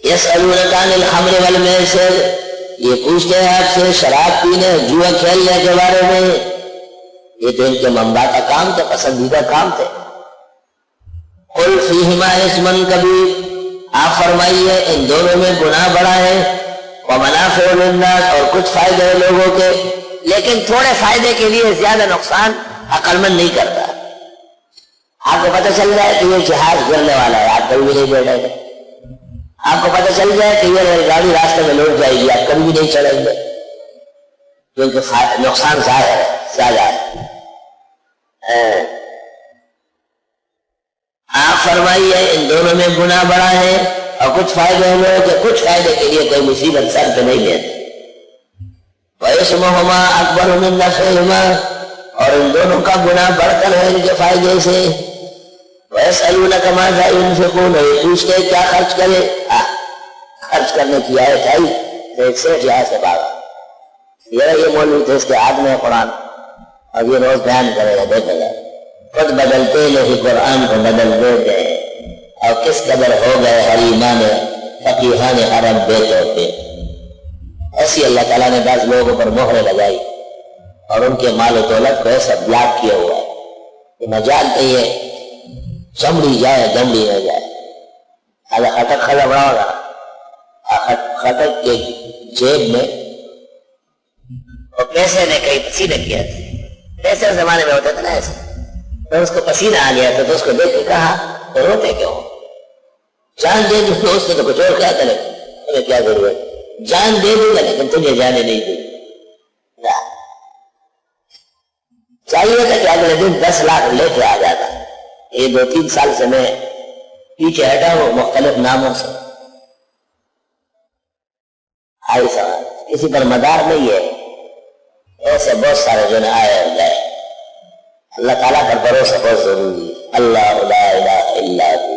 یسألونک عن الخمر والمیسر، یہ پوچھتے ہیں آپ سے شراب پینے جوا کھیلنے کے بارے میں، یہ تو ان کے منبع کا کام تھا، پسندیدہ کام تھے۔ قل فیہما اسم کبیر، آپ فرمائیے ان دونوں میں گناہ بڑا ہے، ومنافع للناس، اور کچھ فائدے ہیں لوگوں کے، لیکن تھوڑے فائدے کے لیے زیادہ نقصان عقل مند نہیں کرتا۔ آپ کو پتہ چل جائے کہ یہ جہاز گرنے والا ہے، آپ کبھی بھی نہیں بیٹھیں گے۔ آپ کو پتہ چل جائے کہ یہ گاڑی راستے میں لوٹ جائے گی، آپ کبھی بھی نہیں چڑھیں گے، کیونکہ نقصان زیادہ ہے۔ آپ فرمائیے ان دونوں میں گناہ بڑا ہے اور کچھ فائدے ہیں لوگوں کے، کچھ فائدے کے لیے کوئی مصیبت سر پہ نہیں لیتے۔ وَإِثْمُهُمَا أَكْبَرُ مِن نَّفْعِهِمَا، اور ان دونوں کا گناہ بڑھ کر ہے ان کے فائدے سے۔ وَيَسْأَلُونَكَ مَاذَا يُنْفِقُونَ، یہ پوچھتے ہیں کیا خرچ کرے، خرچ کرنے کی آیت آئی تو ایک سیٹ یہاں سے بھاگا، یہ مولوی تھے، اس کے ہاتھ میں قرآن، اور یہ روز بیان کرے گا، دیکھے گا خود بدلتے نہیں قرآن کو بدل دیتے ہیں، اور کس قدر ہو گئے حریمان فقیہان عرب بے طور پہ۔ ایسی اللہ تعالیٰ نے بعض لوگوں پر مہریں لگائی اور ان کے مال و دولت کو ایسا بلاک کیا ہوا ہے کہ نہ جانتے یہ چمڑی جائے دمڑی نہ جائے۔ اگر خطک خلا بڑا ہوگا، خطک کے جیب میں اور پیسے نے کئی پسینہ کیا تھا، پیسے زمانے میں ہوتے تھے نا ایسے، تو اس کو پسینہ آ گیا تھا تو اس کو دیکھ کے کہا تو روتے کیوں، جان دے دوں اس نے تو کچھ اور کیا کرے، تمہیں کیا ضرورت، جان دے دوں گا لیکن تجھے جانے نہیں دوں گا۔ چاہیے تھا کہ اگلے دن 10 لاکھ لے کے آ جاتا، یہ 2-3 سال سے میں پیچھے ہٹا ہوں مختلف ناموں سے۔ آئی سوال کسی پر مدار نہیں ہے، ایسے بہت سارے جو آئے اور گئے۔ اللہ تعالیٰ پر بھروسہ بہت ضروری ہے۔ اللہ لا الہ الا ہو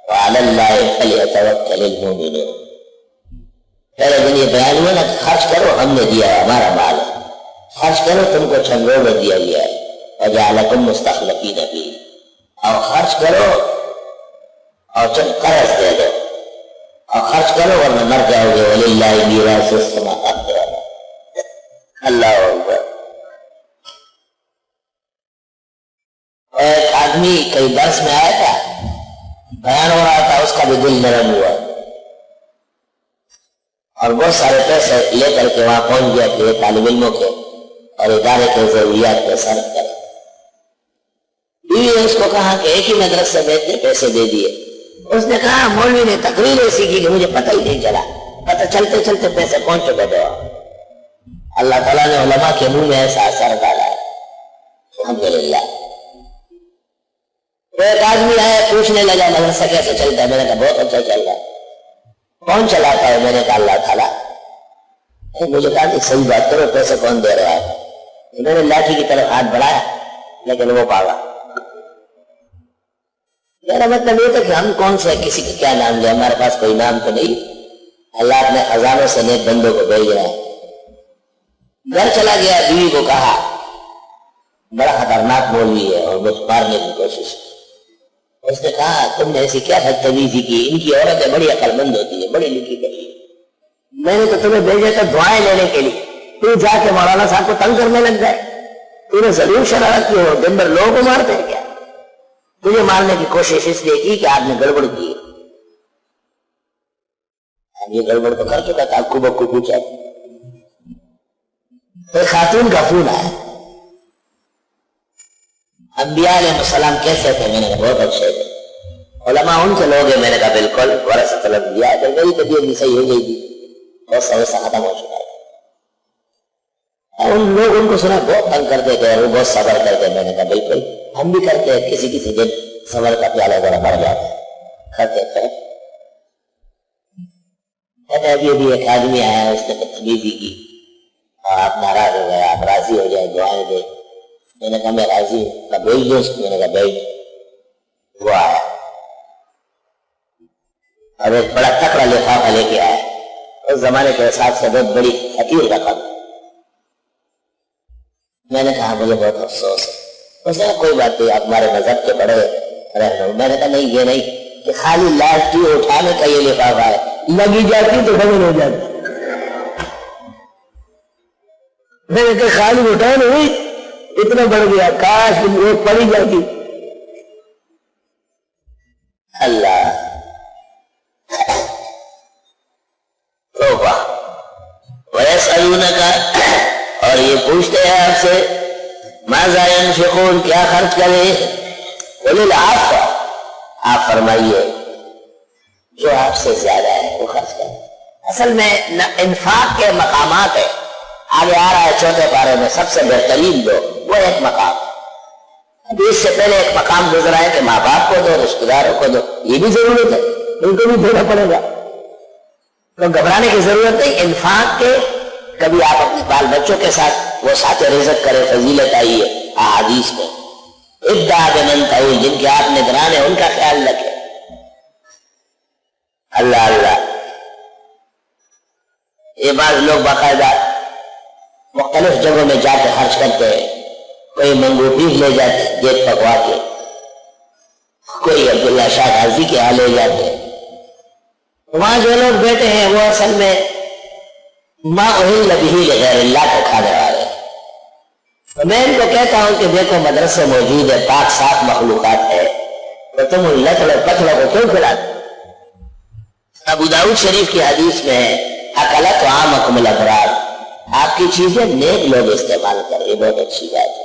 وعلی اللہ فلیتوکل المؤمنون۔ پہلے دن یہ بیان ہوا نا کہ خرچ کرو، ہم نے دیا ہے، ہمارا مال ہے، خرچ کرو، تم کو چھنگوں میں دیا گیا ہے، وجعلکم مستخلفین فیہ، اور خرچ کرو اور قرض دے دو اور خرچ کرو ورنہ مر جاؤ گے۔ وللہ میراث السماوات والارض۔ اللہ اکبر۔ ایک آدمی کئی درس میں آیا تھا، بیان ہو رہا تھا، اس کا بھی دل نرم ہوا اور بہت سارے پیسے لے کر کے وہاں پہنچ گیا کہ طالب علموں کے اور ادارے کے ضروریات میں صرف کرے۔ بیوی نے اس کو کہا کہ ایک ہی مدرسے میں اتنے پیسے دے دیے۔ اس نے کہا مولوی نے تقریر ایسی کی کہ مجھے پتہ ہی نہیں چلا، پتہ چلتے چلتے پیسے پہنچ چکے تھے۔ اللہ تعالیٰ نے علماء کے منہ میں ایسا اثر ڈالا ہے، الحمدللہ۔ تو ایک آدمی آیا پوچھنے لگا مدرسہ کیسے چلتا ہے، میں نے کہا بہت اچھا چل رہا ہے۔ کون چلاتا ہے؟ میں نے کہا اللہ تعالیٰ۔ مجھے کہا کہ صحیح بات کرو، پیسے کون دے رہا ہے؟ میں نے لاٹھی کی طرف ہاتھ بڑھایا لیکن وہ بھاگا۔ میرا مطلب یہ تھا کہ ہم کون سے کسی کا کیا نام لیں، ہمارے پاس کوئی نام تو نہیں، اللہ اپنے خزانوں سے نیک بندوں کو بھیج رہا ہے۔ گھر چلا گیا، بیوی کو کہا بڑا خطرناک مولوی ہے اور مجھ مارنے کی کوشش۔ اس نے کہا تم نے ایسی کیا بدتمیزی کی، ان کی عورتیں بڑی عقل مند ہوتی ہیں، بڑی لکھی پڑھی، میں نے تو تمہیں بھیجا تھا دعائیں لینے کے لیے، تو جا کے مولانا صاحب کو تنگ کرنے لگ جائے، تو نے ضرور شرارت کی ہو، دن بھر لوگوں کو مارتے ہیں کیا؟ تجھے مارنے کی کوشش اس لیے کی کہ آپ نے گڑبڑ کی۔ یہ گڑبڑ تو کر چکا تھا، کو بکو پوچھا۔ ایک خاتون کا فون آیا، انبیاء علیہ السلام کیسے تھے؟ میں نے کہا بہت اچھے تھے۔ علماء ان کے لوگ ہیں؟ میں نے کہا بالکل، ورثۃ الانبیاء، تو میری طبیعت بھی صحیح ہو گئی تھی، بہت سا ختم ہو چکا ہے۔ ان لوگ ان کو سنا بہت تنگ کرتے تھے اور وہ بہت صبر کرتے۔ میں نے کہا بالکل ہم بھی کرتے ہیں، کسی دن صبر کا پیالہ ذرا بڑھ جاتا ہے، کرتے تھے۔ ابھی ابھی ایک آدمی آیا، اس نے بدتمیزی کی اور آپ ناراض ہو گئے، آپ راضی ہو جائے، دعائیں دے۔ میں نے کہا میں راضی ہوں، کہا بھیج دو اس کو۔ میں نے کہا بھیج۔ وہ آیا اور ایک بڑا تکڑا لفافہ لے کے آیا، اس زمانے کے حساب سے بہت بڑی حقیر رقم۔ میں نے کہا مجھے بہت افسوس ہے۔ اس نے کہا کوئی بات نہیں، آپ ہمارے مذہب کے بڑے رہنما۔ میں نے کہا نہیں یہ نہیں، کہ خالی لاشٹی اٹھانے کا یہ لفافہ ہے، لگی جاتی تو ڈبل ہو جاتی. میں نے کہا خالی اٹھانے ہوئی اتنا بڑھ گیا، کاش وہ پڑی جاتی. اللہ توبہ. وَيَسْأَلُونَكَ، اور یہ پوچھتے ہیں آپ سے، ماذا ينفقون، کیا خرچ کرے. قُلِ الْعَفْوَ، آپ فرمائیے جو آپ سے زیادہ ہے وہ خرچ کریں. اصل میں انفاق کے مقامات ہے، آگے آ رہا ہے چوتھے پارے میں سب سے بہترین دو، وہ ایک مقام. ابھی اس سے پہلے ایک مقام گزرا ہے کہ ماں باپ کو دو، رشتہ داروں کو دو، یہ بھی ضرورت ہے، ان کو بھی دینا پڑے گا، تو گھبرانے کی ضرورت نہیں. انفاق کے کبھی آپ اپنے بال بچوں کے ساتھ وہ ساتھ رزق کرے، فضیلت آئی ہے احادیث میں. ابدأ بمن تعول، جن کے آپ نگران ہیں ان کا خیال رکھے. اللہ اللہ. یہ بعض لوگ باقاعدہ مختلف جگہوں میں جا کے خرچ کرتے ہیں. کوئی منگوٹی لے جاتے جیت پکوا کے، کوئی عبداللہ شاہ غازی کے یہاں لے جاتے ہیں. وہاں جو لوگ بیٹھے ہیں وہ اصل میں ما اہل بہ لغیر اللہ کو کھانے والے ہیں. تو میں ان کو کہتا ہوں کہ دیکھو مدرسے موجود ہے، پاک صاف مخلوقات ہے، تو تم ان لکڑوں پتھروں کو کیوں کھلاتے؟ ابو داؤد شریف کی حدیث میں ہے اکلت طعامکم الابرار، آپ کی چیزیں نیک لوگ استعمال کریں، یہ بہت اچھی بات ہے.